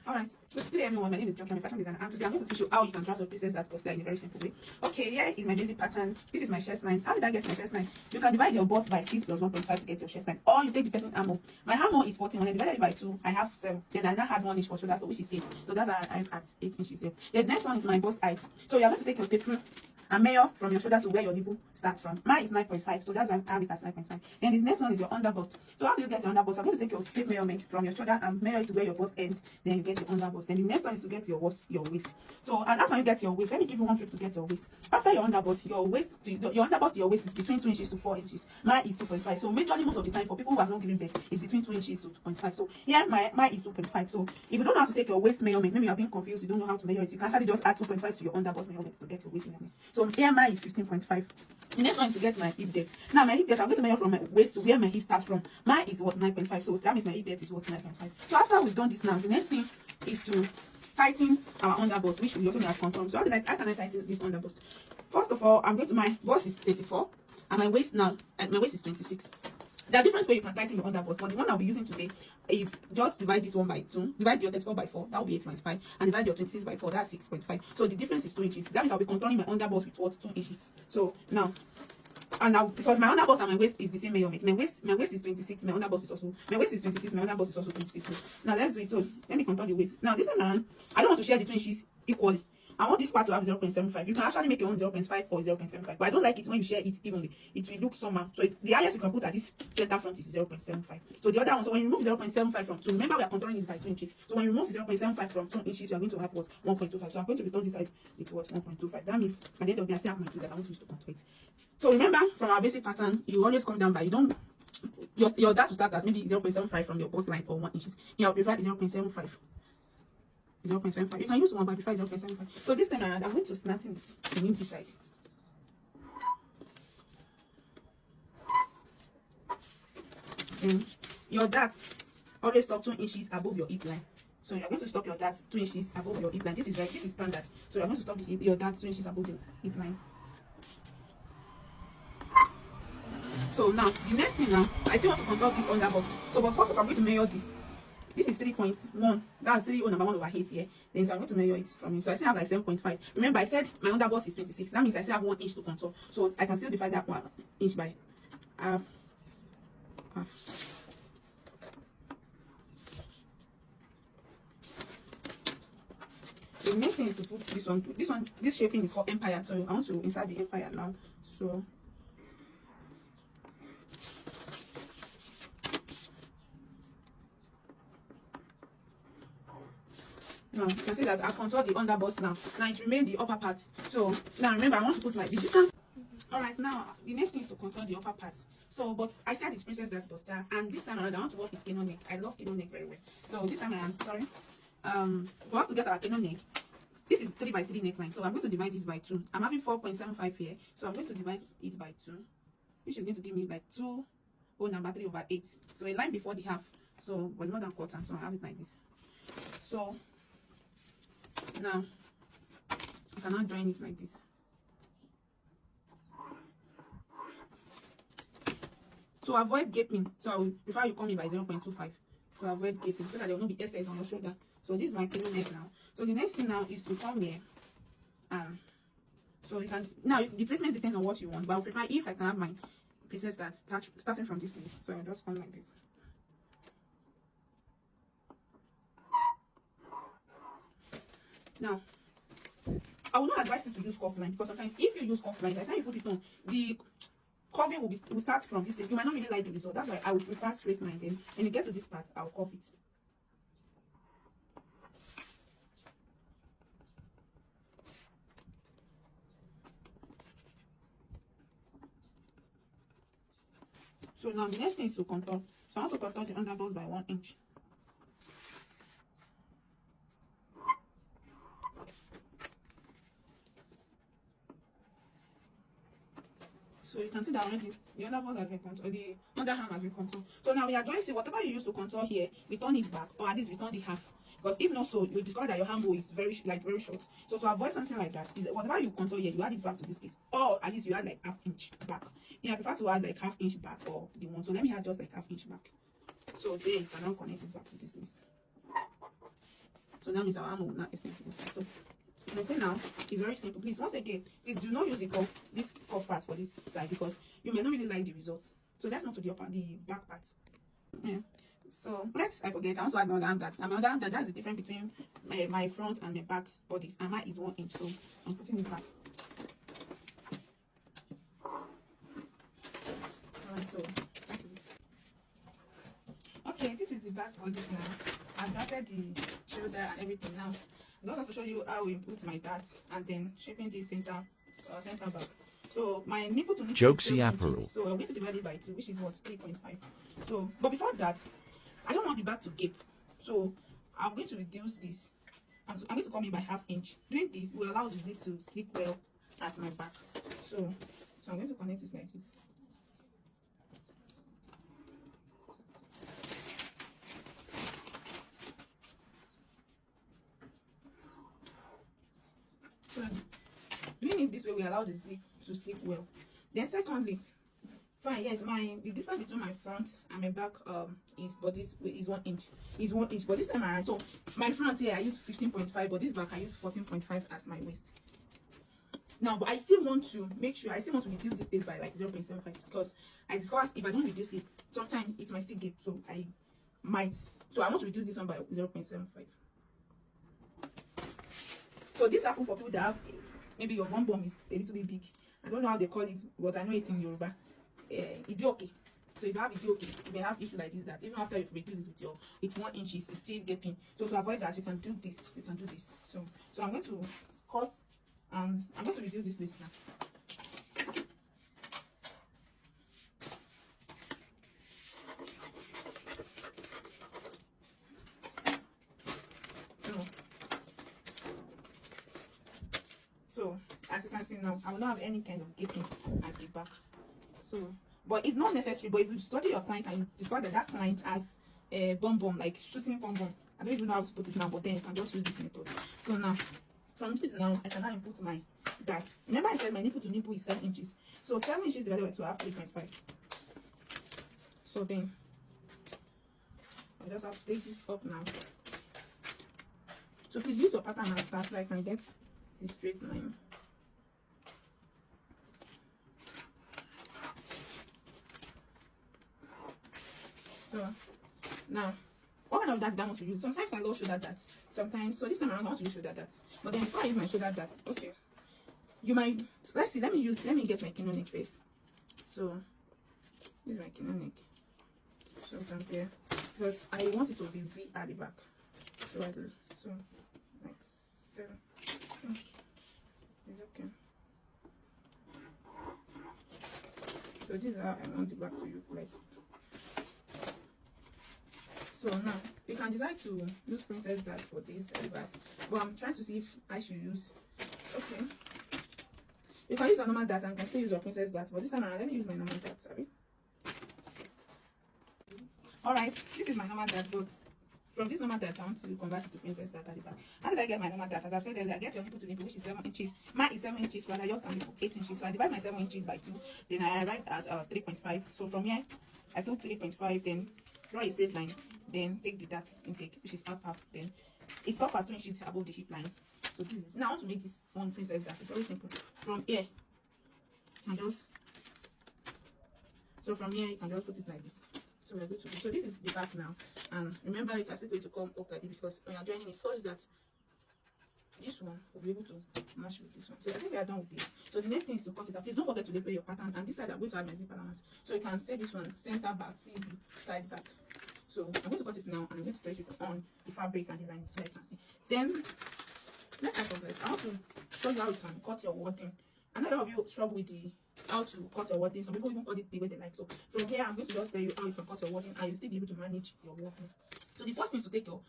Alright, so today everyone, my name is John, I'm a fashion designer, and today I'm going to teach you how you can draft your pieces that's bustier in a very simple way. Okay, here is my basic pattern. This is my chest line. How did I get my chest line? You can divide your bust by 6 plus 1.5 to get your chest line, or you take the person armor. My armor is 14, when I divided it by 2, I have 7. Then I now had 1 inch for shoulder, so which is 8. So that's how I at 8 inches here. The next one is my bust height. So you're going to take your tape and measure from your shoulder to where your nipple starts from. Mine is 9.5, so that's why I have it as 9.5. Then this next one is your under bust. So how do you get your under bust? I'm going to take your tape measurement from your shoulder and measure it to where your bust ends. Then you get your under bust. Then the next one is to get your waist. So and after you get your waist, let me give you one trick to get your waist. After your under bust, your under bust to your waist is between 2 inches to 4 inches. Mine is 2.5. So majorly most of the time for people who have not given birth, it's between 2 inches to 2.5. So here mine is 2.5. So if you don't know how to take your waist measurement, maybe you are being confused, you don't know how to measure it, you can actually just add 2.5 to your under bust measurement to get your waist measurement. So here mine is 15.5. The next one is to get my hip depth. Now my hip depth, I'm going to measure from my waist to where my hip starts from. Mine is what, 9.5. So that means my hip depth is what, 9.5. So after we've done this now, the next thing is to tighten our under bust, which we also know as contour. So how can I tighten this under bust? First of all, I'm going to, my bust is 34 and my waist now, my waist is 26. There are different ways you can tighten your under bust, but the one I'll be using today is just divide this one by 2, divide your 34 by 4, that will be 8.5, and divide your 26 by 4, that's 6.5. So the difference is 2 inches. That means I'll be contouring my under bust with what, 2 inches. So now, and now because my under bust and my waist is the same measurement, my waist is 26, my under bust is also, my waist is 26, my under bust is also 26. So now let's do it. So let me contour the waist. Now this time around, I don't want to share the 2 inches equally. I want this part to have 0.75. You can actually make your own 0.5 or 0.75, but I don't like it when you share it evenly. It will look somehow. So the highest you can put at this center front is 0.75. So the other one, so when you remove 0.75 from 2, remember we are contouring it by 2 inches. So when you remove 0.75 from 2 inches, you are going to have what, 1.25. So I'm going to return this side with what, 1.25. That means at the end of the day, I still have my 2 that I want to use to contour it. So remember, from our basic pattern, you always come down by, you don't, your dart to start as maybe 0.75 from your bust line or 1 inches. You prefer 0.75. 0.75. You can use 1, but I prefer 0.75. So this time around, I'm going to slanting it in this side. Then your dart always stop 2 inches above your hip line. So you're going to stop your dart 2 inches above your hip line. This is standard. So you're going to stop your dart 2 inches above your hip line. So now the next thing now, I still want to contour this under bust. So but first of all, I'm going to measure this. This is 3.1. That's 3 number 1 over 8 here. Then so I'm going to measure it from here. So I still have like 7.5. Remember, I said my under bust is 26. That means I still have 1 inch to contour. So I can still divide that 1 inch by half. The next thing is to put this one. This shaping is called empire. So I want to insert the empire now. So now you can see that I contour the under bust now. Now it remains the upper part. So now remember, I want to put the distance. Alright, now the next thing is to contour the upper part. So but I said it's princess that's bustier, and this time around I want to work with cano neck. I love cano neck very well. So this time around, for us to get our cano neck, this is 3 by 3 neckline. So I'm going to divide this by 2. I'm having 4.75 here. So I'm going to divide it by 2, which is going to give me like 2 whole number 3 over 8. So a line before the half. So was more than quarter. So I have it like this. So now I cannot join it like this. To avoid gaping, so I will prefer you come in by 0.25 to avoid gaping, so that there will not be excess on your shoulder. So this is my cano neck now. So the next thing now is to come here, so you can, now the placement depends on what you want, but I would prefer if I can have my pieces that starting from this place. So I'll just come like this. Now I will not advise you to use cuff line, because sometimes if you use cuff line, by the time you put it on, the curving will start from this stage. You might not really like the result. That's why I would prefer straight line. Then when you get to this part, I'll curve it. So now the next thing is to contour. So I want to contour the under bust by 1 inch. So you can see that already the under bust has been contoured, the underarm has been contoured. So now we are going to see whatever you use to contour here, return it back, or at least return the half. Because if not so, you will discover that your handle is very short. So to avoid something like that, is whatever you contour here, you add it back to this place, or at least you add like ½ inch back. Yeah, I prefer to add like ½ inch back or the one. So let me add just like ½ inch back. So then you can now connect it back to this place. So that means our arm will not extend to this side. So you can see now it's very simple. Please, once again, please do not use the cuff, this cuff part for this side, because you may not really like the results. So let's move to the back part. Yeah. So I forget. I also add another arm that. Another arm that's the difference between my front and my back bodies. And mine is 1 inch, so I'm putting it back. Alright, so that is it. Okay, this is the back bodies now. I've started the shoulder and everything now. I just want to show you how we put my darts and then shaping this center back. So my nipple to nipple Jokesy is apparel. so I'm going to divide it by 2, which is what, 3.5. So, but before that, I don't want the back to gape. So I'm going to reduce this. I'm going to come in by 1/2 inch. Doing this will allow the zip to slip well at my back. So I'm going to connect it like this. So doing it this way will allow the zip to slip well. Then secondly, fine, yes, the distance between my front and my back is 1 inch. Is 1 inch, but this time around, so my front here I use 15.5, but this back I use 14.5 as my waist. Now, but I still want to make sure I still want to reduce this space by like 0.75, because I discovered if I don't reduce it, sometimes it might still gape. So I want to reduce this one by 0.75. So this happens for people that have, maybe your bum is a little bit big. I don't know how they call it, but I know it in Yoruba. It's okay. So if you have it okay, you may have issue like this, that even after you've reduced it with it's 1 inch, it's still gaping. So to avoid that, you can do this. So I'm going to cut, I'm going to reduce this list now. So as you can see now, I will not have any kind of gaping at the back. So, but it's not necessary. But if you study your client and you discover that client has a bum, like shooting bum, I don't even know how to put it now, but then you can just use this method. So now, from this now, I can now input my dart. Remember I said my nipple to nipple is 7 inches. So 7 inches divided by 2, I have 3.5. So then, I just have to take this up now. So please use your pattern and start so I can get the straight line. So now, what kind of dart do I want to use? Sometimes I love shoulder darts. Sometimes, so this time around I want to use shoulder darts. But then before I use my shoulder dart, okay, you might, let's see, let me get my kino neck first. So this is my kino neck. So from there, because I want it to be V at the back. So I do, so like 7. It's okay. So this is how I want the back to look like. So now you can decide to use princess dart for this at the back, but I'm trying to see if I should use, okay, you can use a normal dart and can still use your princess dart, but this time around let me use my normal dart. Sorry. Alright, this is my normal dart, but from this normal dart I want to convert it to princess dart at the back. How did I get my normal dart? As I've said earlier, I get your nipple to nipple, which is 7 inches. Mine is 7 inches, rather yours can be 8 inches. So I divide my 7 inches by 2, then I arrive at 3.5. So from here I took 3.5, then draw a straight line, then take the dart intake, which is half, then it stops at 2 inches above the hip line. So this is, now I want to make this one princess dart. It's very simple. From here you can just, so from here you can just put it like this. So we're good to do. So this is the back now, and remember you can still going to come up like this, because when you're joining it's such that this one will be able to match with this one. So I think we are done with this. So the next thing is to cut it out. Please don't forget to label your pattern, and this side I'm going to add my zip allowance. So you can say this one center back, see the side back. So I'm going to cut it now, and I'm going to place it on the fabric and the line so I can see. Then let's start with, I want to show you how you can cut your wording. I know a lot of you struggle with how to cut your wording. Some people even cut it the way they like. So from here I'm going to just tell you how you can cut your wording and you'll still be able to manage your wording. So the first thing is to take your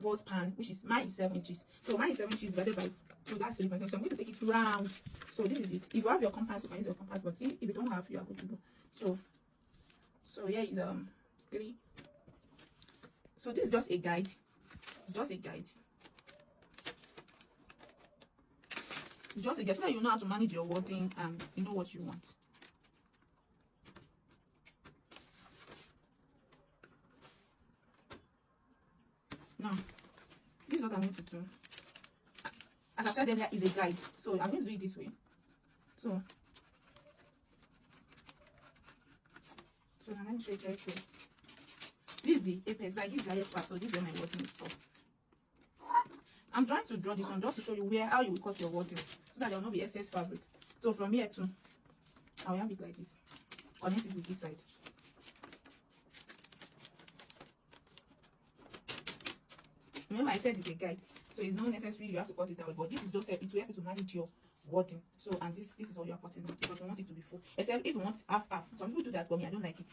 ball span, which is mine is 7 inches. So mine is 7 inches divided by 2, that's 3.5. So I'm going to take it round. So this is it. If you have your compass, you can use your compass, but see, if you don't have, you are good to go. So here is 3. So this is just a guide. It's just a guide. It's just a guide so that you know how to manage your wording and you know what you want. Now, this is what I'm going to do. As I said earlier, is a guide, so I'm going to do it this way. So now let me show you very clear. This is the apex, like this is the highest part, so this is where my wording is from. I'm trying to draw this one just to show you how you will cut your wording, so that there will not be excess fabric. So from here to, I will have it like this. Connect it with this side. Remember, I said it's a guide, so it's not necessary you have to cut it out, but this is just it will help you to manage your wording. So, and this is all you are cutting out, because you want it to be full. Except if you want half. Some people do that for me, I don't like it.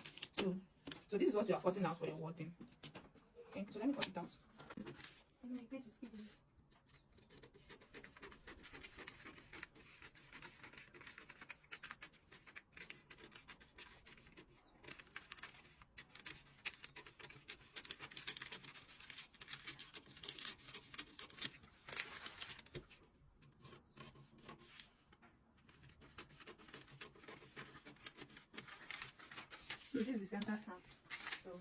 So this is what you are cutting out for your wording. Okay, so let me cut it out. My place is big. So this is the center front. So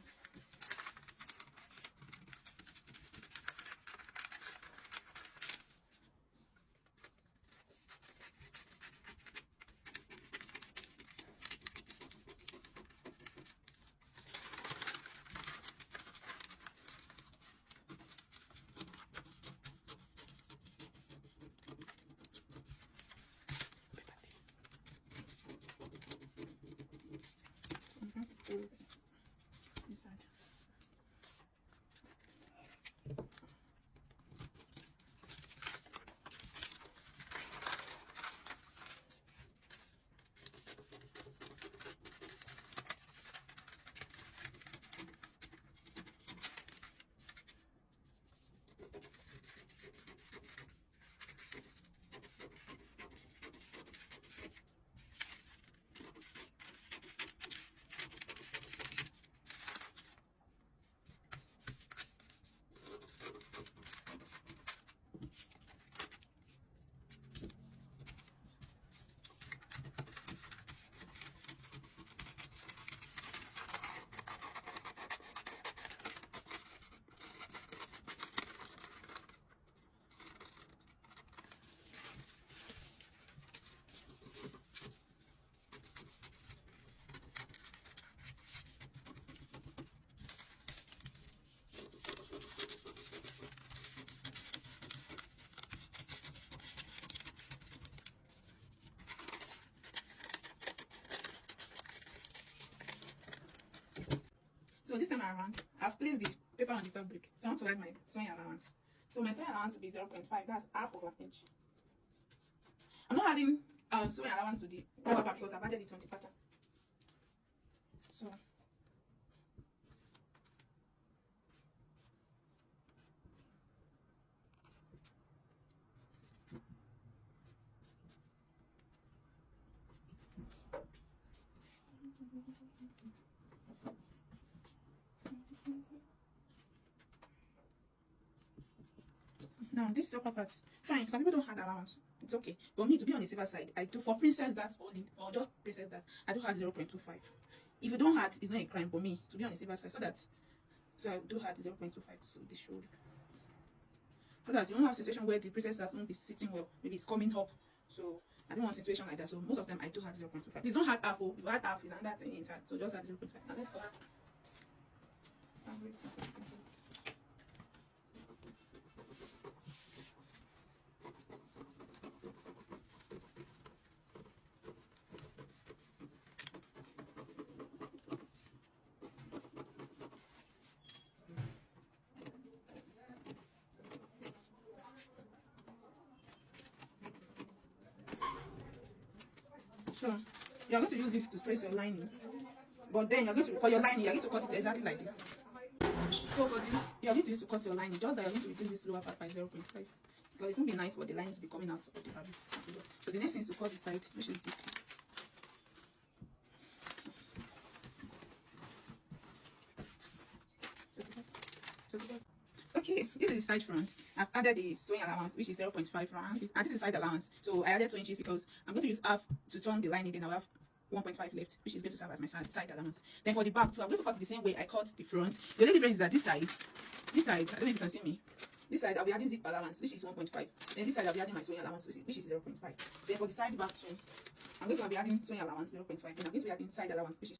this side. So this time around, I've placed the paper on the fabric. So I want to add my sewing allowance. So my sewing allowance will be 0.5. That's half of an inch. I'm not adding sewing allowance to the paper because I've added it on the pattern. So now this is upper part. Fine, some people don't have allowance. It's okay. But me, to be on the safer side, I do for princess that's only, or just princess that, I do have 0.25. If you don't have, it's not a crime for me to be on the safer side. So I do have 0.25 so this should. So that you don't have a situation where the princess that won't be sitting well, maybe it's coming up. So I don't want a situation like that. So most of them I do have 0.25. Please don't have half. If you had half, is another thing inside. So just have 0.5. Now let's go. So you're going to use this to place your lining, but then you're going to, for your lining, you're going to cut it exactly like this. So for this, you're going to use to cut your lining, just that you're going to reduce this lower part by 0.5, because it won't be nice for the lines to be coming out of the fabric. So the next thing is to cut the side, which is this. Okay, this is the side front. I've added the sewing allowance, which is 0.5 round, and this is side allowance. So I added 2 inches because I'm going to use half to turn the lining, then I'll have 1.5 left, which is going to serve as my side allowance. Then for the back, so I'm going to cut the same way I cut the front. The only difference is that this side, I don't know if you can see me. This side I'll be adding zip allowance, which is 1.5. Then this side I'll be adding my sewing allowance, which is 0.5. Then for the side back too, I'm going to be adding sewing allowance 0.5. Then I'm going to be adding side allowance, which is